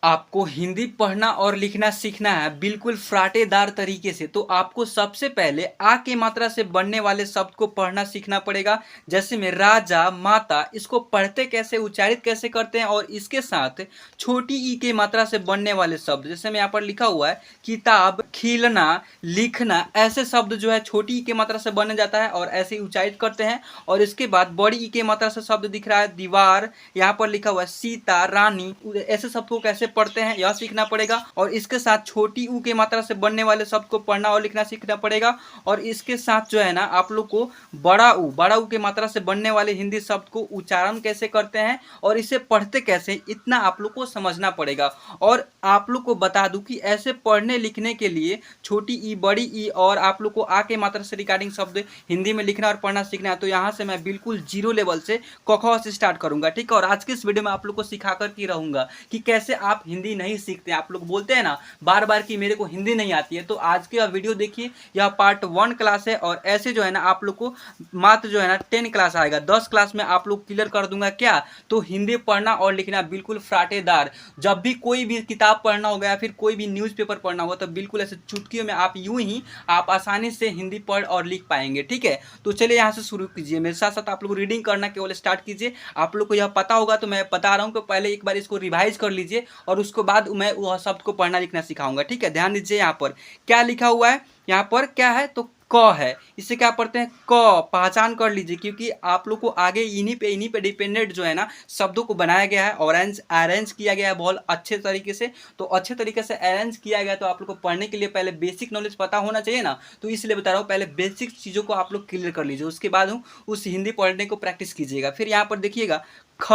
आपको हिंदी पढ़ना और लिखना सीखना है बिल्कुल फ्राटेदार तरीके से, तो आपको सबसे पहले आ के मात्रा से बनने वाले शब्द को पढ़ना सीखना पड़ेगा। जैसे में राजा, माता, इसको पढ़ते कैसे, उच्चारित कैसे करते हैं, और इसके साथ छोटी ई के मात्रा से बनने वाले शब्द, जैसे में यहाँ पर लिखा हुआ है किताब, खिलना, लिखना, ऐसे शब्द जो है छोटी ई के मात्रा से बन जाता है और ऐसे ही उच्चारित करते हैं। और इसके बाद बड़ी ई के मात्रा से शब्द दिख रहा है दीवार, यहाँ पर लिखा हुआ है सीता, रानी, ऐसे शब्द को कैसे पढ़ते हैं यह सीखना पड़ेगा। और इसके साथ छोटी ऊ के मात्रा से बनने वाले शब्द को पढ़ना और लिखना सीखना पड़ेगा। और इसके साथ जो है ना आप लोग को बड़ा ऊ के मात्रा से बनने वाले हिंदी शब्द को उच्चारण कैसे करते हैं और इसे पढ़ते कैसे, इतना आप लोग को समझना पड़ेगा। और आप लोग को बता दूं कि ऐसे पढ़ने लिखने के लिए छोटी ई, बड़ी ई और आप लोग को आ के मात्रा से रिगार्डिंग शब्द हिंदी में लिखना और पढ़ना सीखना है, तो यहाँ से मैं बिल्कुल जीरो लेवल से क ख से स्टार्ट करूंगा, ठीक है। और आज के इस वीडियो में आप लोग को सिखा कर के रहूंगा कि कैसे आप हिंदी नहीं सीखते। आप लोग बोलते हैं ना बार बार कि मेरे को हिंदी नहीं आती है, तो आज की वीडियो देखिए, यह पार्ट 1 क्लास है। और ऐसे जो है ना आप लोग को मात्र जो है ना 10 क्लास आएगा, 10 क्लास में आप लोग क्लियर कर दूंगा क्या, तो हिंदी पढ़ना और लिखना बिल्कुल फ्राटेदार। जब भी कोई भी किताब पढ़ना होगा या फिर कोई भी न्यूज़पेपर पढ़ना होगा तो बिल्कुल ऐसे चुटकियों में आप यूं ही आप आसानी से हिंदी पढ़ और लिख पाएंगे, ठीक है। तो चलिए यहाँ से शुरू कीजिए, मेरे साथ साथ आप लोग रीडिंग करना केवल स्टार्ट कीजिए। आप लोग को यह पता होगा तो मैं बता रहा हूँ कि पहले एक बार इसको रिवाइज कर लीजिए और उसके बाद मैं वह शब्द को पढ़ना लिखना सिखाऊंगा, ठीक है। ध्यान दीजिए यहाँ पर क्या लिखा हुआ है, यहाँ पर क्या है तो क है, इससे क्या पढ़ते हैं क, पहचान कर लीजिए, क्योंकि आप लोग को आगे इन्हीं पे डिपेंडेंट जो है ना शब्दों को बनाया गया है और अरेंज किया गया है बहुत अच्छे तरीके से। तो अच्छे तरीके से अरेंज किया गया तो आप लोग को पढ़ने के लिए पहले बेसिक नॉलेज पता होना चाहिए ना, तो इसलिए बता रहा हूँ पहले बेसिक चीज़ों को आप लोग क्लियर कर लीजिए, उसके बाद उस हिंदी पढ़ने को प्रैक्टिस कीजिएगा। फिर यहाँ पर देखिएगा ख,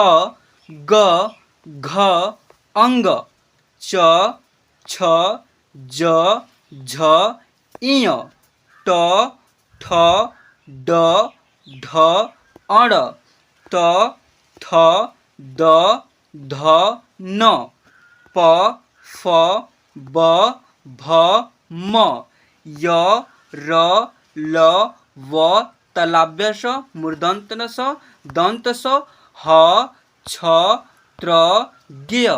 ग, घ, अंग, च, छ, ज, झ, इय, ट, ठ, ड, ढ, अण, त, थ, द, ध, न, प, फ, ब, भ, म, य, र, ल, व, तलाभ्य स, मूर्धन्त स, दंत स, ह, छ, त्र, ज्ञ।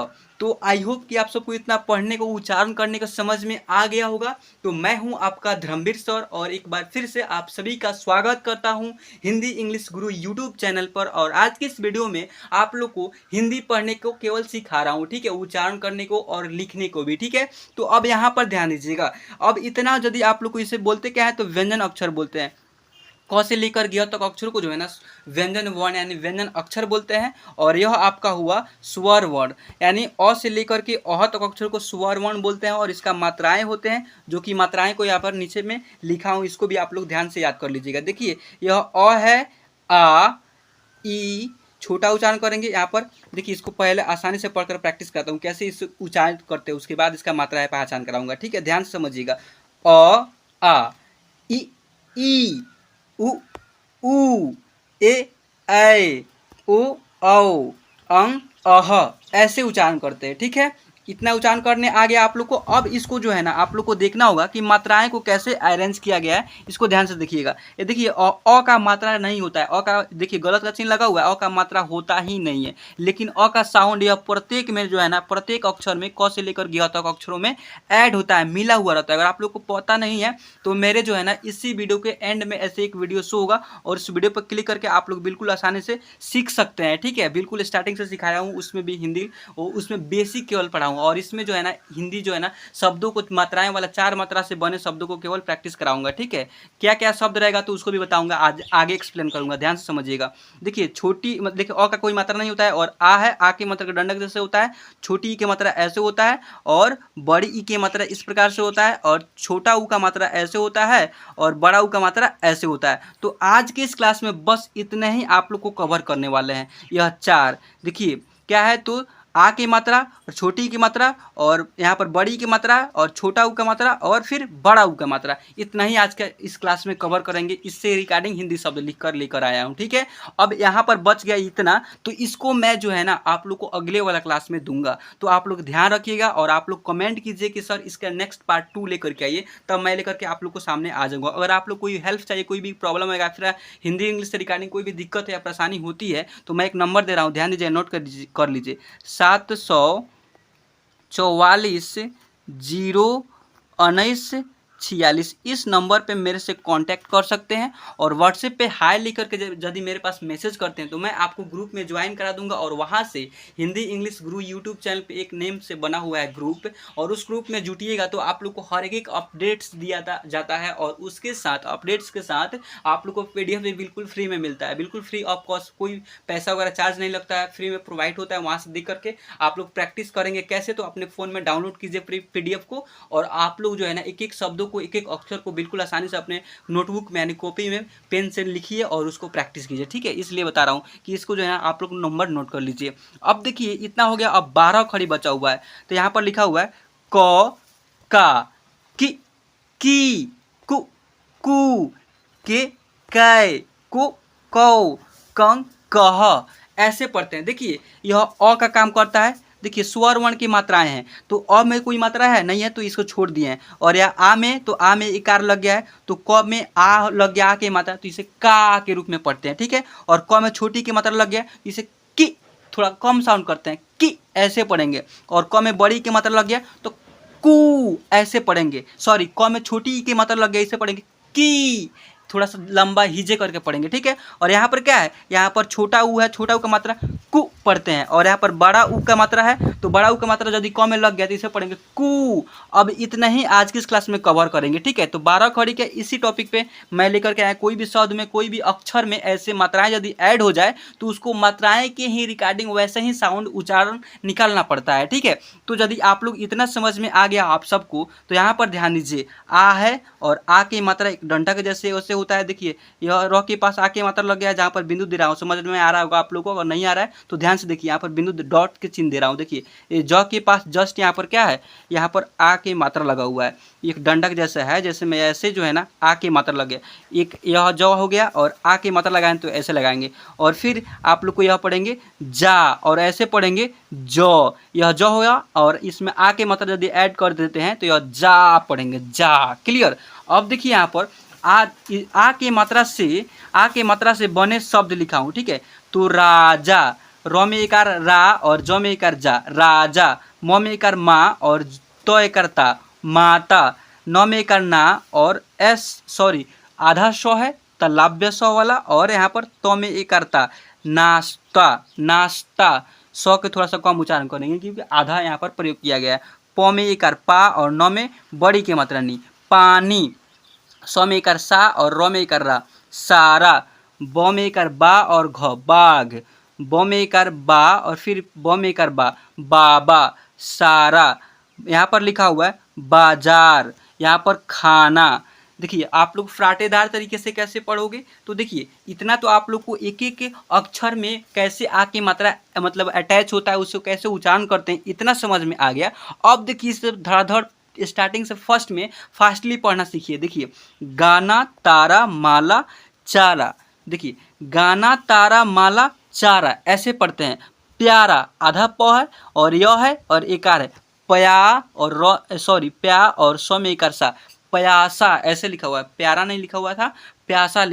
तो आई होप कि आप सबको इतना पढ़ने को, उच्चारण करने का समझ में आ गया होगा। तो मैं हूं आपका धर्मवीर सर और एक बार फिर से आप सभी का स्वागत करता हूं हिंदी इंग्लिश गुरु यूट्यूब चैनल पर। और आज के इस वीडियो में आप लोग को हिंदी पढ़ने को केवल सिखा रहा हूं, ठीक है, उच्चारण करने को और लिखने को भी, ठीक है। तो अब यहाँ पर ध्यान दीजिएगा, अब इतना यदि आप लोग को इसे बोलते क्या है तो व्यंजन अक्षर बोलते हैं। क से लेकर ग तक अक्षर को जो है ना व्यंजन वर्ण यानी व्यंजन अक्षर बोलते हैं। और यह आपका हुआ स्वर वर्ण, यानी अ से लेकर के अह तक अक्षर को स्वर वर्ण बोलते हैं। और इसका मात्राएं होते हैं, जो कि मात्राएं को यहाँ पर नीचे में लिखा हूँ, इसको भी आप लोग ध्यान से याद कर लीजिएगा। देखिए यह अ है, आ, ई, छोटा उच्चारण करेंगे यहाँ पर। देखिए इसको पहले आसानी से पढ़कर प्रैक्टिस करता हूँ कैसे इस उच्चारण करते हैं, उसके बाद इसका मात्रा है पहचान कराऊंगा, ठीक है। ध्यान से समझिएगा, अ, आ, ई, उ, ऊ, ए, ऐ, ओ, औ, अंग, अह, ऐसे उच्चारण करते हैं, ठीक है। इतना उच्चारण करने आ गया आप लोग को। अब इसको जो है ना आप लोग को देखना होगा कि मात्राएं को कैसे अरेंज किया गया है, इसको ध्यान से देखिएगा। ये देखिए अ का मात्रा नहीं होता है, अ का देखिए गलत का चिन्ह लगा हुआ है, अ का मात्रा होता ही नहीं है। लेकिन अ का साउंड यह प्रत्येक में जो है ना प्रत्येक अक्षर में क से लेकर ग तक अक्षरों में ऐड होता है, मिला हुआ रहता है। अगर आप लोग को पता नहीं है तो मेरे जो है ना इसी वीडियो के एंड में ऐसे एक वीडियो शो होगा और इस वीडियो पर क्लिक करके आप लोग बिल्कुल आसानी से सीख सकते हैं, ठीक है। बिल्कुल स्टार्टिंग से सिखाया हूँ, उसमें भी हिंदी और उसमें बेसिक केवल पढ़ाऊँ, और इसमें जो है ना हिंदी जो है ना शब्दों को मात्राएं वाला 4 मात्रा से बने शब्दों को केवल प्रैक्टिस कराऊंगा, ठीक है। क्या क्या शब्द रहेगा तो उसको भी बताऊंगा, आज आगे एक्सप्लेन करूंगा, ध्यान से समझिएगा। देखिए छोटी देखिए अ का कोई मात्रा नहीं होता है, और आ है, आ की मात्रा डंडक जैसे होता है, छोटी ई की मात्रा ऐसे होता है, और बड़ी ई की मात्रा इस प्रकार से होता है, और छोटा ऊ का मात्रा ऐसे होता है, और बड़ा ऊ का मात्रा ऐसे होता है। तो आज के इस क्लास में बस इतने ही आप लोग को कवर करने वाले हैं, यह 4। देखिए क्या है तो आ की मात्रा और छोटी की मात्रा, और यहाँ पर बड़ी की मात्रा और छोटा ऊ का मात्रा, और फिर बड़ा ऊ का मात्रा। इतना ही आज के इस क्लास में कवर करेंगे। इससे रिगार्डिंग हिंदी शब्द लिखकर लेकर आया हूँ, ठीक है। अब यहाँ पर बच गया इतना, तो इसको मैं जो है ना आप लोग को अगले वाला क्लास में दूंगा। तो आप लोग ध्यान रखिएगा और आप लोग कमेंट कीजिए कि सर इसका नेक्स्ट पार्ट 2 लेकर के आइए, तब मैं लेकर के आप लोग को सामने आ जाऊँगा। अगर आप लोग कोई हेल्प चाहिए, कोई भी प्रॉब्लम है, फिर हिंदी इंग्लिश से रिगार्डिंग कोई भी दिक्कत है या परेशानी होती है, तो मैं एक नंबर दे रहा हूँ, ध्यान दीजिए, नोट कर लीजिए 700 44 019 46 इस नंबर पे मेरे से कांटेक्ट कर सकते हैं। और व्हाट्सएप पे हाय लिख करके यदि मेरे पास मैसेज करते हैं तो मैं आपको ग्रुप में ज्वाइन करा दूंगा। और वहाँ से हिंदी इंग्लिश गुरु यूट्यूब चैनल पे एक नेम से बना हुआ है ग्रुप, और उस ग्रुप में जुटिएगा तो आप लोग को हर एक अपडेट्स दिया जाता है। और उसके साथ अपडेट्स के साथ आप लोग को PDF भी बिल्कुल फ्री में मिलता है, बिल्कुल फ्री ऑफ कॉस्ट, कोई पैसा वगैरह चार्ज नहीं लगता है, फ्री में प्रोवाइड होता है। वहाँ से देख करके आप लोग प्रैक्टिस करेंगे कैसे, तो अपने फ़ोन में डाउनलोड कीजिए PDF को, और आप लोग जो है ना एक एक शब्दों को एक एक अक्षर को बिल्कुल आसानी से अपने नोटबुक में यानी कॉपी में पेन से लिखिए और उसको प्रैक्टिस कीजिए। ठीक है, इसलिए बता रहा हूँ कि इसको जो है ना आप लोग नंबर नोट कर लीजिए। अब देखिए इतना हो गया, अब 12 खड़ी बचा हुआ है। तो यहाँ पर लिखा हुआ है क का कि कु कु के कै को कौ कं कह, ऐसे पढ़ते हैं। देखिए यह अ का काम करता है। देखिए स्वर वर्ण की मात्राएं हैं, तो अ में कोई मात्रा है नहीं है तो इसको छोड़ दिए हैं। और या आ में, तो आ में इकार लग गया है, तो क में आ लग गया, आ की मात्रा, तो इसे का के रूप में पढ़ते हैं। ठीक है, और क में छोटी की मात्रा लग गया, इसे कि थोड़ा कम साउंड करते हैं, कि ऐसे पढ़ेंगे। और क में बड़ी की मात्रा लग गया तो कू ऐसे पढ़ेंगे। सॉरी, क में छोटी ई की मात्रा लग गया, इसे पढ़ेंगे की, थोड़ा सा लंबा हिजे करके पढ़ेंगे। ठीक है, और यहाँ पर क्या है, यहाँ पर छोटा ऊ है, छोटा ऊ का मात्रा कु पढ़ते हैं। और यहाँ पर बड़ा ऊ का मात्रा है, तो बड़ा ऊ का मात्रा यदि क में लग गया तो इसे पढ़ेंगे कु। अब इतना ही आज की इस क्लास में कवर करेंगे। ठीक है, तो 12 खड़ी के इसी टॉपिक पे मैं लेकर के आया। कोई भी शब्द में, कोई भी अक्षर में ऐसे मात्राएं यदि ऐड हो जाए तो उसको मात्राएं के ही रिकॉर्डिंग वैसे ही साउंड उच्चारण निकालना पड़ता है। ठीक है, तो यदि आप लोग इतना समझ में आ गया आप सबको, तो यहाँ पर ध्यान दीजिए, आ है और आ की मात्रा एक डंडा के जैसे वैसे होता है। देखिए यह र के पास आ की मात्रा लग गया है, जहाँ पर बिंदु दे रहा हूँ, समझ में आ रहा होगा आप लोगों को। अगर नहीं आ रहा है तो ध्यान से देखिए, यहाँ पर बिंदु डॉट के चिन्ह दे रहा हूँ। देखिए ये ज के पास जस्ट यहाँ पर क्या है, यहाँ पर आ की मात्रा लगा हुआ है, एक डंडक जैसा है, जैसे मैं ऐसे जो है ना आ की मात्रा लग गया, एक यह ज हो गया और आ की मात्रा लगाएं तो ऐसे लगाएंगे। और फिर आप लोग को यह पढ़ेंगे जा, और ऐसे पढ़ेंगे जो, यह जो होगा और इसमें आ की मात्रा यदि ऐड कर देते हैं तो यह जा पढ़ेंगे, जा। क्लियर। अब देखिए यहाँ पर आ के मात्रा से बने शब्द लिखा हूँ। ठीक है, तो राजा, र में इकार रा और ज में इकार जा, राजा। म में इकार मा और तो इकार ता, माता। न में इकार ना और आधा स है तलाव्य स वाला, और यहाँ पर तो में इकार ता, नाश्ता, नाश्ता। स के थोड़ा सा कम उच्चारण करेंगे क्योंकि आधा यहाँ पर प्रयोग किया गया है। प में इकार पा और न में बड़ी की मात्रा नी, पानी। स में इकार सा और र में इकार रा, सारा। ब में इकार बा और घ, बाघ। ब में इकार बा और फिर ब में इकार बा, बाबा, सारा। यहाँ पर लिखा हुआ है बाजार, यहाँ पर खाना। देखिए आप लोग फ्राटेदार तरीके से कैसे पढ़ोगे, तो देखिए इतना तो आप लोग को एक एक अक्षर में कैसे आ की मात्रा मतलब अटैच होता है, उसको कैसे उच्चारण करते हैं, इतना समझ में आ गया। अब देखिए इसे धड़ाधड़ स्टार्टिंग से फर्स्ट में फास्टली पढ़ना सीखिए। देखिए गाना तारा माला चारा, देखिए गाना तारा माला चारा ऐसे पढ़ते हैं। प्यारा आधा प है और य है और एकार है, प्या और प्या और स में एकार सा, प्यासा ऐसे लिखा हुआ है, प्यारा नहीं लिखा हुआ था, प्यासा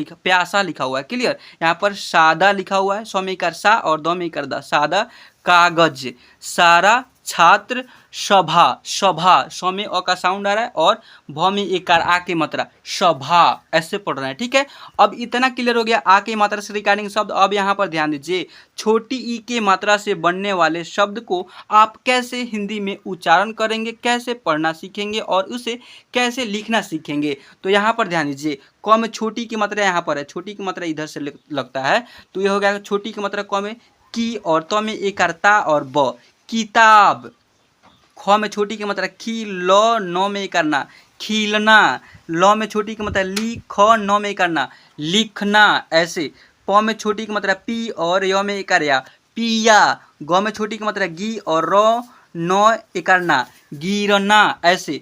लिखा हुआ है। क्लियर। यहाँ पर सादा लिखा हुआ है, स में इकार सा और द में इकार दा, सादा। कागज, सारा। छात्र, सभा, सभा स में अ का साउंड आ रहा है और भ में इकार आ की मात्रा, सभा ऐसे पढ़ रहे हैं। ठीक है, अब इतना क्लियर हो गया आ की मात्रा से रिगार्डिंग शब्द। अब यहाँ पर ध्यान दीजिए, छोटी ई की मात्रा से बनने वाले शब्द को आप कैसे हिंदी में उच्चारण करेंगे, कैसे पढ़ना सीखेंगे और उसे कैसे लिखना सीखेंगे। तो यहाँ पर ध्यान दीजिए, क में छोटी की मात्रा यहाँ पर है, छोटी की मात्रा इधर से लगता है, तो ये हो गया छोटी की मात्रा क में की और त में इकार ता और ब, किताब। ख में छोटी की मात्रा खी, ल न में इकारना, खीलना। ल में छोटी की मात्रा ली, ख न में इकारना, लिखना ऐसे। प में छोटी की मात्रा पी और य में इकार या, पिया। ग में छोटी की मात्रा गी और र न इकारना, गिरना ऐसे।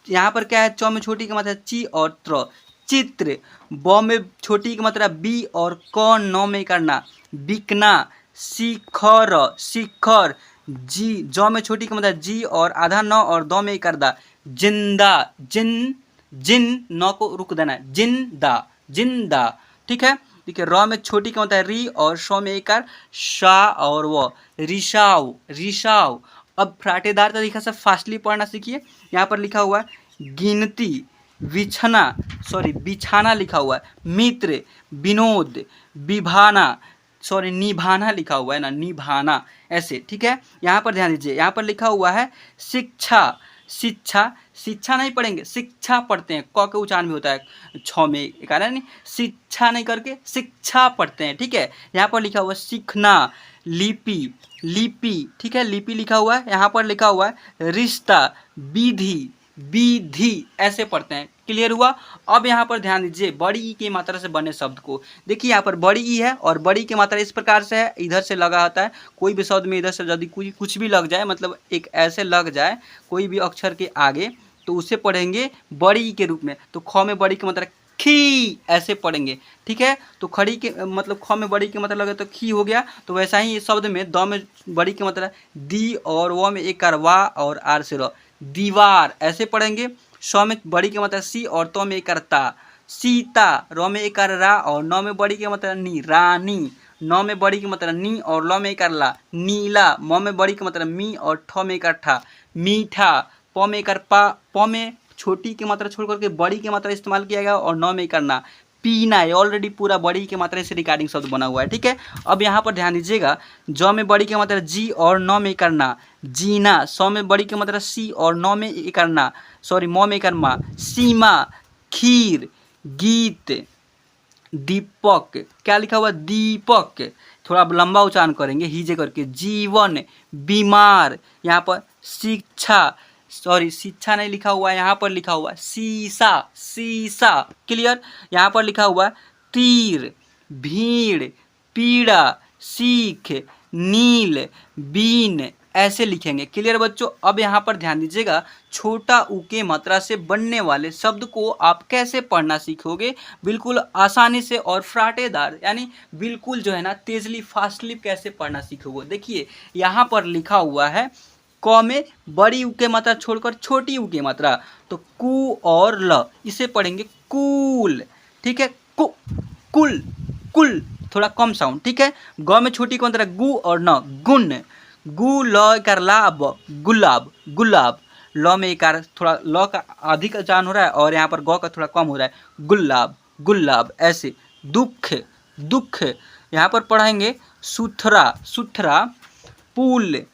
यहाँ पर क्या है, च में छोटी की मात्रा ची और त्र, चित्र। ब में छोटी की मात्रा बी और क न में इकारना, बिकना। शिखर, शिखर। जी, ज में छोटी की मात्रा जी और आधा न और द में इकार दा, जिंदा। जिन, जिन न को रुक देना, जिंदा, जिंदा। ठीक है। देखिए र में छोटी की मात्रा री और श में इकार शा और व, रिसाव, रिसाव। अब फ्राटेदार तरीका से फास्टली पढ़ना सीखिए। यहाँ पर लिखा हुआ है गिनती, बिछाना लिखा हुआ है, मित्र, विनोद, विभाना, निभाना लिखा हुआ है ना, निभाना, ऐसे, ठीक है। यहाँ पर ध्यान दीजिए, यहाँ पर लिखा हुआ है शिक्षा, शिक्षा नहीं पढ़ेंगे, शिक्षा पढ़ते हैं, क के उच्चारण भी होता है छ में एक नहीं, शिक्षा नहीं करके शिक्षा पढ़ते हैं, ठीक है। यहाँ पर लिखा हुआ है सीखना, लिपि, ठीक है, लिपि लिखा हुआ है। यहाँ पर लिखा हुआ है रिश्ता, विधि, ऐसे पढ़ते हैं। क्लियर हुआ। अब यहाँ पर ध्यान दीजिए बड़ी ई की मात्रा से बने शब्द को। देखिए यहाँ पर बड़ी ई है और बड़ी की मात्रा इस प्रकार से है, इधर से लगा होता है। कोई भी शब्द में इधर से यदि कुछ भी लग जाए, मतलब एक ऐसे लग जाए कोई भी अक्षर के आगे, तो उसे पढ़ेंगे बड़ी ई के रूप में। तो ख में बड़ी की मात्रा खी, ऐसे पढ़ेंगे, ठीक है। तो खड़ी के मतलब ख में बड़ी की मात्रा लगे तो खी हो गया। तो वैसा ही इस शब्द में द में बड़ी की मात्रा दी और व में एक वा और आर से र, दीवार, ऐसे पढ़ेंगे। स में बड़ी की मात्रा सी और तो में एक ता, सीता, र में एक रा और न में बड़ी की मात्रा नी, रानी, न में बड़ी की मात्रा नी और ल में एक ला, नीला, म में बड़ी की मात्रा मी और ठ में एक ठा, मीठा, प में एक पा, प में छोटी की मात्रा छोड़ करके बड़ी की मात्रा इस्तेमाल किया गया और न में करना, पीना, ये ऑलरेडी पूरा बड़ी की मात्रा से रिगार्डिंग शब्द बना हुआ है, ठीक है। अब यहाँ पर ध्यान दीजिएगा, ज में बड़ी की मात्रा जी और न में करना, जीना, स में बड़ी की मात्रा सी और न में करना, म में करना, सीमा, खीर, गीत, दीपक, क्या लिखा हुआ दीपक, थोड़ा लंबा उच्चारण करेंगे हीजे करके, जीवन, बीमार, यहाँ पर शिक्षा नहीं लिखा हुआ है, यहाँ पर लिखा हुआ शीशा, क्लियर। यहाँ पर लिखा हुआ तीर, भीड़, पीड़ा, सीख, नील, बीन, ऐसे लिखेंगे, क्लियर बच्चों। अब यहाँ पर ध्यान दीजिएगा, छोटा ऊ के मात्रा से बनने वाले शब्द को आप कैसे पढ़ना सीखोगे, बिल्कुल आसानी से और फ्राटेदार, यानी बिल्कुल जो है ना तेजली फास्टली कैसे पढ़ना सीखोगे। देखिए यहाँ पर लिखा हुआ है क में बड़ी ऊ के मात्रा छोड़कर छोटी ऊ की मात्रा, तो कु और ल, इसे पढ़ेंगे कूल, ठीक है। कुल, थोड़ा कम साउंड, ठीक है। ग में छोटी की मात्रा गु और न, गुण, गु ल कर लाब, गुलाब, ल में एक थोड़ा ल का अधिक उच्चारण हो रहा है और यहाँ पर ग का थोड़ा कम हो रहा है, गुलाब, ऐसे। दुख, यहाँ पर पढ़ेंगे सुथरा, पुल,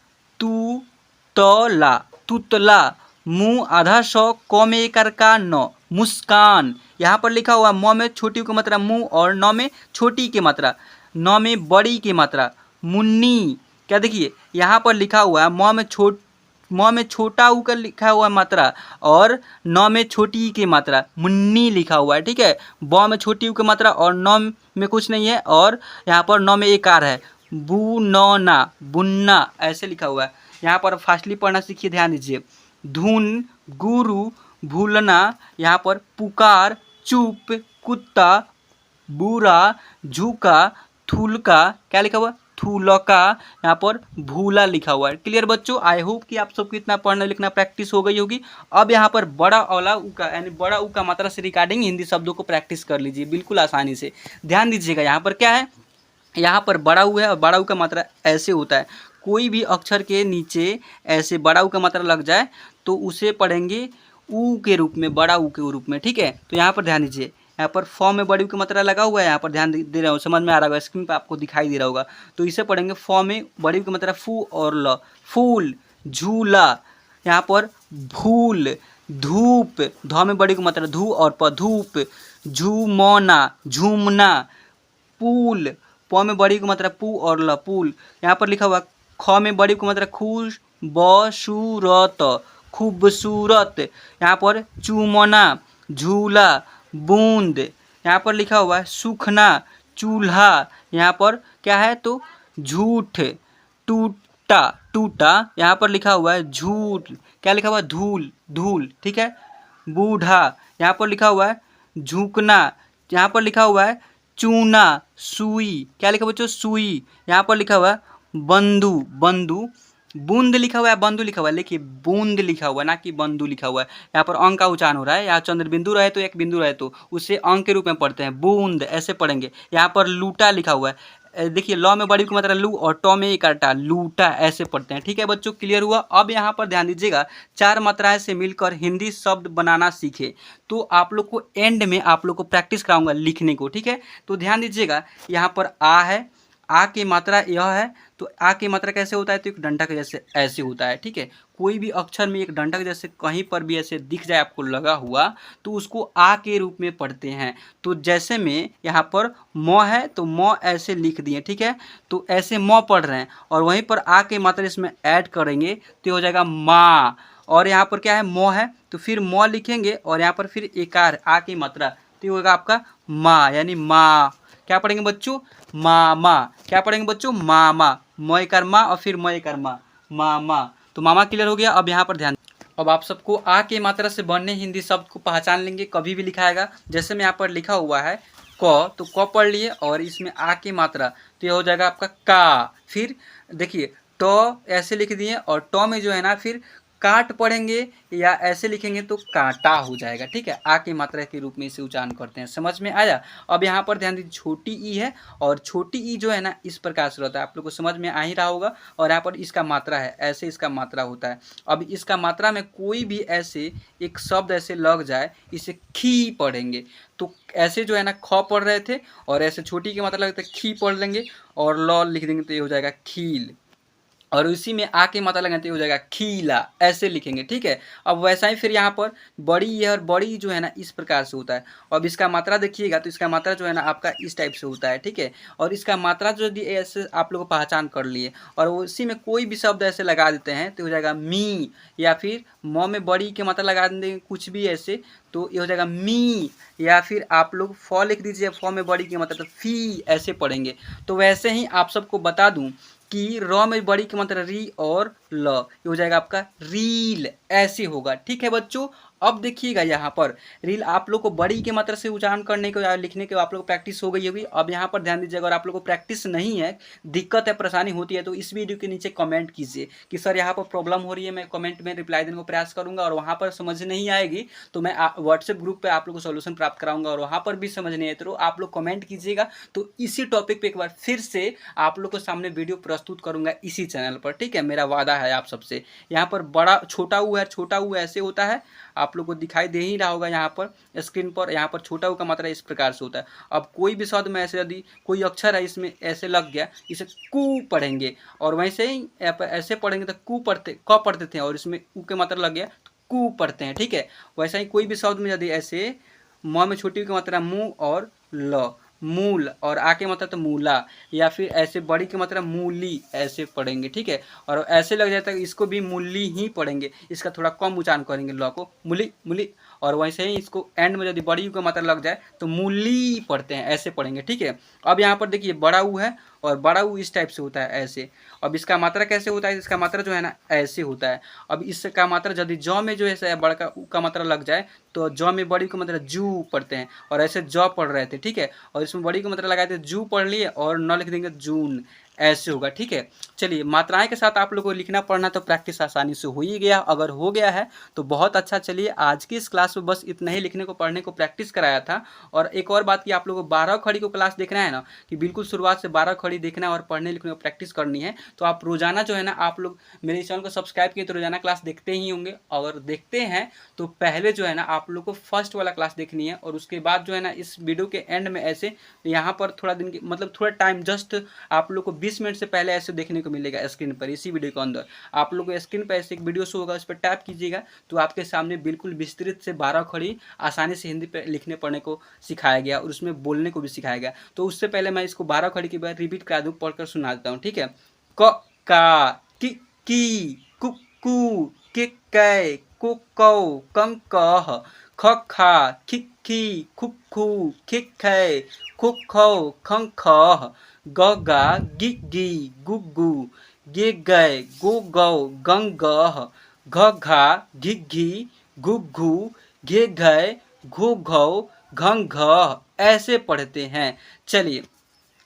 तुतला, मुँह आधा सौ, क में एक का न, मुस्कान। यहाँ पर लिखा हुआ म में छोटी की मात्रा मुँह और न में छोटी की मात्रा, न में बड़ी की मात्रा, मुन्नी, क्या देखिए यहाँ पर लिखा हुआ है म में छोटा ऊ का लिखा हुआ है मात्रा और न में छोटी की मात्रा, मुन्नी लिखा हुआ है, ठीक है। ब में छोटी ऊ की मात्रा और न में कुछ नहीं है और यहाँ पर न में एक आर है, बुन्ना, ऐसे लिखा हुआ है। यहाँ पर फास्टली पढ़ना सीखिए, ध्यान दीजिए। धुन, गुरु, भूलना, यहाँ पर पुकार, चुप, कुत्ता, बुरा, झुका, थूलका, क्या लिखा हुआ थूलका, यहाँ पर भूला लिखा हुआ है। क्लियर बच्चों, आई होप कि आप सबको इतना पढ़ना लिखना प्रैक्टिस हो गई होगी। अब यहाँ पर बड़ा औला ऊ का यानी बड़ा ऊ का मात्रा से रिगार्डिंग हिंदी शब्दों को प्रैक्टिस कर लीजिए बिल्कुल आसानी से। ध्यान दीजिएगा, यहाँ पर क्या है, यहाँ पर बड़ा ऊ है और बड़ा ऊ का मात्रा ऐसे होता है, कोई भी अक्षर के नीचे ऐसे बड़ा ऊ का मात्रा लग जाए तो उसे पढ़ेंगे ऊ के रूप में, बड़ा ऊ के रूप में, ठीक है। तो यहाँ पर ध्यान दीजिए, यहाँ पर फ में बड़ी ऊ की मात्रा लगा हुआ है, यहाँ पर ध्यान दे रहा हूँ, समझ में आ रहा होगा, स्क्रीन पर आपको दिखाई दे रहा होगा। तो इसे पढ़ेंगे फ में बड़ी ऊ की मात्रा फू और ल, फूल, झूला, यहाँ पर भूल, धूप, ध में बड़ी ऊ की मात्रा धू और प, धूप, झूमना, झूमना, पुल, प में बड़ी की मात्रा पू और ल, पुल। यहाँ पर लिखा हुआ ख में बड़ी की मात्रा खुश, बसूरत, खूबसूरत, यहाँ पर चूमना, झूला, बूंद, यहाँ पर लिखा हुआ है सूखना, चूल्हा, यहाँ पर क्या है तो झूठ, टूटा, यहाँ पर लिखा हुआ है झूठ, क्या लिखा हुआ है धूल, ठीक है। बूढ़ा, यहाँ पर लिखा हुआ है झुकना, यहाँ पर लिखा हुआ है चूना, सुई, क्या लिखा हुआ बच्चों सुई, यहाँ पर लिखा हुआ है बंदू, बूंद लिखा हुआ है, बंदू लिखा हुआ है, लिखिए बूंद लिखा हुआ है ना कि बंदू लिखा हुआ है। यहाँ पर अंक का उच्चारण हो रहा है, यहाँ चंद्र बिंदु रहे तो एक बिंदु रहे तो उसे अंक के रूप में पढ़ते हैं, बूंद, ऐसे पढ़ेंगे। यहाँ पर लूटा लिखा हुआ है, देखिए लौ में बड़ी की मात्रा लू और टॉ में एक आटा लूटा ऐसे पढ़ते हैं। ठीक है बच्चों, क्लियर हुआ। अब यहाँ पर ध्यान दीजिएगा, 4 मात्राएं से मिलकर हिंदी शब्द बनाना सीखे। तो आप लोग को एंड में आप लोग को प्रैक्टिस कराऊंगा लिखने को। ठीक है, तो ध्यान दीजिएगा, यहाँ पर आ है, आ की मात्रा यह है, तो आ की मात्रा कैसे होता है, तो एक डंडा के जैसे ऐसे होता है। ठीक है, कोई भी अक्षर में एक डंडा के जैसे कहीं पर भी ऐसे दिख जाए आपको लगा हुआ, तो उसको आ के रूप में पढ़ते हैं। तो जैसे में यहाँ पर म है तो म ऐसे लिख दिए। ठीक है, तो ऐसे म पढ़ रहे हैं और वहीं पर आ की मात्रा इसमें ऐड करेंगे तो हो जाएगा माँ। और यहाँ पर क्या है, म है तो फिर म लिखेंगे और यहाँ पर फिर एकार आ की मात्रा, तो ये होगा आपका माँ, यानी माँ। क्या पढ़ेंगे बच्चों, मामा। क्या पढ़ेंगे बच्चों, मामा। म एकार माँ और फिर म एकार माँ, मामा। तो मामा क्लियर हो गया। अब यहाँ पर ध्यान, अब आप सबको आ के मात्रा से बनने हिंदी शब्द को पहचान लेंगे, कभी भी लिखाएगा। जैसे में यहाँ पर लिखा हुआ है क, तो क पढ़ लिए और इसमें आ की मात्रा, तो ये हो जाएगा आपका का। फिर देखिए ट ऐसे लिख दिए और ट में जो है ना फिर काट पढ़ेंगे या ऐसे लिखेंगे तो कांटा हो जाएगा। ठीक है, आ की मात्रा के रूप में इसे उच्चारण करते हैं। समझ में आया। अब यहाँ पर ध्यान दीजिए, छोटी ई है और छोटी ई जो है ना इस प्रकार से रहता है, आप लोग को समझ में आ ही रहा होगा। और यहाँ पर इसका मात्रा है, ऐसे इसका मात्रा होता है। अब इसका मात्रा में कोई भी ऐसे एक शब्द ऐसे लग जाए, इसे खी पढ़ेंगे। तो ऐसे जो है ना ख पढ़ रहे थे और ऐसे छोटी की मात्रा लगता है खी पढ़ लेंगे और ल लिख देंगे तो ये हो जाएगा खील। और उसी में आ के मात्रा लगाते हो जाएगा खीला, ऐसे लिखेंगे। ठीक है, अब वैसा ही फिर यहाँ पर बड़ी है और बड़ी जो है ना इस प्रकार से होता है। अब इसका मात्रा देखिएगा तो इसका मात्रा जो है ना आपका इस टाइप से होता है। ठीक है, और इसका मात्रा जो ऐसे आप लोग पहचान कर लिए और उसी में कोई भी शब्द ऐसे लगा देते हैं तो हो जाएगा मी, या फिर म में बड़ी की मात्रा लगा देंगे कुछ भी ऐसे तो ये हो जाएगा मी, या फिर आप लोग फ लिख दीजिए, फ में बड़ी की मात्रा तो फी, ऐसे पढ़ेंगे। तो वैसे ही आप सबको बता दूं कि र में बड़ी की मात्रा री और ल, ये हो जाएगा आपका रील, ऐसे होगा। ठीक है बच्चों, अब देखिएगा यहाँ पर रील आप लोग को बड़ी की मात्रा से उच्चारण करने को या लिखने के आप लोग को प्रैक्टिस हो गई होगी। अब यहाँ पर ध्यान दीजिएगा, अगर आप लोग को प्रैक्टिस नहीं है, दिक्कत है, परेशानी होती है, तो इस वीडियो के नीचे कमेंट कीजिए कि सर यहाँ पर प्रॉब्लम हो रही है। मैं कमेंट में रिप्लाई देने को प्रयास करूँगा और वहाँ पर समझ नहीं आएगी तो मैं व्हाट्सएप ग्रुप पर आप लोग को सोल्यूशन प्राप्त कराऊंगा और वहाँ पर भी समझ नहीं आए तो आप लोग कमेंट कीजिएगा। तो इसी टॉपिक पर एक बार फिर से आप लोग को सामने वीडियो प्रस्तुत करूँगा इसी चैनल पर। ठीक है, मेरा वादा है आप सबसे। यहाँ पर बड़ा छोटा ऊ है, छोटा ऊ ऐसे होता है, आप लोग को दिखाई दे ही रहा होगा यहाँ पर स्क्रीन पर। यहाँ पर छोटा ऊ का मात्रा इस प्रकार से होता है। अब कोई भी शब्द में ऐसे यदि कोई अक्षर है इसमें ऐसे लग गया, इसे कू पढ़ेंगे और वैसे ही ऐसे पढ़ेंगे तो कू पढ़ते, क पढ़ते थे और इसमें ऊ के मात्रा लग गया तो कू पढ़ते हैं। ठीक है, वैसा ही कोई भी शब्द में यदि ऐसे म में छोटी की मात्रा मुँह और ल, मूल, और आ के मात्रा तो मूला, या फिर ऐसे बड़ी की मात्रा मूली, ऐसे पढ़ेंगे। ठीक है, और ऐसे लग जाता है इसको भी मूली ही पढ़ेंगे, इसका थोड़ा कम उच्चारण करेंगे ल को, मूली मूली। और वैसे ही इसको एंड में यदि बड़ी यू का मात्रा लग जाए तो मूली पढ़ते हैं, ऐसे पढ़ेंगे। ठीक है, अब यहाँ पर देखिए बड़ा ऊ है और बड़ा ऊ इस टाइप से होता है ऐसे। अब इसका मात्रा कैसे होता है, इसका मात्रा जो है ना ऐसे होता है। अब इसका मात्रा यदि ज में जो है बड़का ऊ का मात्रा लग जाए तो ज में बड़ी का मात्रा जू पढ़ते हैं और ऐसे ज पढ़ रहे थे। ठीक है, और इसमें बड़ी का मात्रा लगाए थे जू पढ़ लिए और न लिख देंगे जून, ऐसे होगा। ठीक है, चलिए मात्राएं के साथ आप लोगों को लिखना पढ़ना तो प्रैक्टिस आसानी से हो ही गया। अगर हो गया है तो बहुत अच्छा। चलिए आज की इस क्लास में बस इतना ही लिखने को पढ़ने को प्रैक्टिस कराया था। और एक और बात कि आप लोगों को 12 खड़ी को क्लास देखना है ना, कि बिल्कुल शुरुआत से 12 खड़ी देखना है और पढ़ने लिखने को प्रैक्टिस करनी है, तो आप रोजाना जो है ना आप लोग मेरे चैनल को सब्सक्राइब किए तो रोजाना क्लास देखते ही होंगे। अगर देखते हैं तो पहले जो है ना आप लोग को फर्स्ट वाला क्लास देखनी है और उसके बाद जो है ना इस वीडियो के एंड में ऐसे यहाँ पर थोड़ा दिन की मतलब थोड़ा टाइम जस्ट आप लोग को 20 मिनट से पहले ऐसे देखने को मिलेगा स्क्रीन पर। इसी वीडियो के अंदर आप लोग को स्क्रीन पर ऐसे एक वीडियो शो होगा, उस पर टैप कीजिएगा तो आपके सामने बिल्कुल विस्तृत से 12 खड़ी आसानी से हिंदी पे लिखने पढ़ने को सिखाया गया और उसमें बोलने को भी सिखाया गया। तो उससे पहले मैं इसको 12 खड़ी की बार रिपीट करा दूँ, पढ़कर सुना देता हूँ। ठीक है, क का की कु कि कै कु कौ कं कह ख खा खिक खी खुक खू खिक खै खुक खौ खं खह ग गा गि गी गु गु गे गै गो गौ गं गह घ घा घि घी घु घू घे घै घो घौ घं घ, ऐसे पढ़ते हैं। चलिए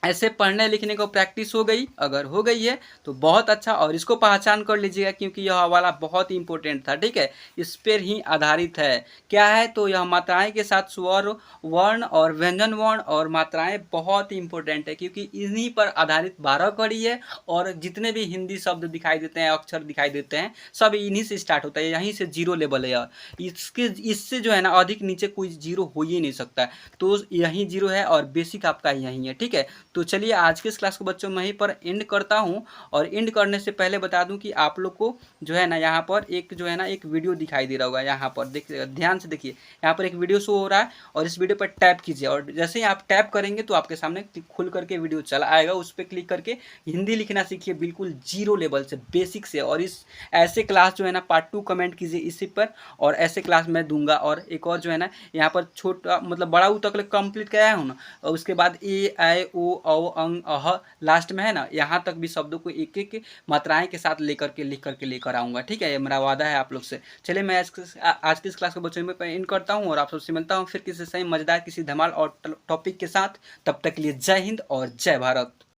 ऐसे पढ़ने लिखने को प्रैक्टिस हो गई, अगर हो गई है तो बहुत अच्छा, और इसको पहचान कर लीजिएगा क्योंकि यह वाला बहुत ही इंपॉर्टेंट था, ठीक है। इस पर ही आधारित है। क्या है तो यह मात्राएं के साथ स्वर वर्ण और व्यंजन वर्ण और मात्राएं बहुत ही इंपॉर्टेंट है क्योंकि इन्हीं पर आधारित 12 कड़ी है। और जितने भी हिंदी शब्द दिखाई देते हैं, अक्षर दिखाई देते हैं, सब इन्हीं से स्टार्ट होता है, यहीं से जीरो लेवल है यार। इसके इससे जो है ना अधिक नीचे कोई जीरो हो ही नहीं सकता है। तो यही जीरो है और बेसिक आपका यही है, ठीक है। तो चलिए आज के इस क्लास को बच्चों मैं यहीं पर एंड करता हूँ। और एंड करने से पहले बता दूं कि आप लोग को जो है ना यहाँ पर एक जो है ना एक वीडियो दिखाई दे रहा होगा, यहाँ पर देखिए, ध्यान से देखिए, यहाँ पर एक वीडियो शो हो रहा है और इस वीडियो पर टैप कीजिए और जैसे ही आप टैप करेंगे तो आपके सामने खुल करके वीडियो चला आएगा, उस पर क्लिक करके हिंदी लिखना सीखिए बिल्कुल जीरो लेवल से, बेसिक से। और इस ऐसे क्लास जो है ना पार्ट 2 कमेंट कीजिए इसी पर, और ऐसे क्लास मैं दूंगा। और एक और जो है ना यहाँ पर छोटा मतलब बड़ा ऊ तक कंप्लीट कराया हूँ ना, और उसके बाद ए आई ओ औ अंग अह लास्ट में है ना, यहाँ तक भी शब्दों को एक एक मात्राएं के साथ लेकर के लिख करके लेकर आऊँगा, ठीक है। ये मेरा वादा है आप लोग से। चलिए मैं आज की इस क्लास को बच्चों में एंड करता हूँ और आप सबसे मिलता हूँ फिर किसी सही मजेदार किसी धमाल और टॉपिक के साथ। तब तक के लिए जय हिंद और जय भारत।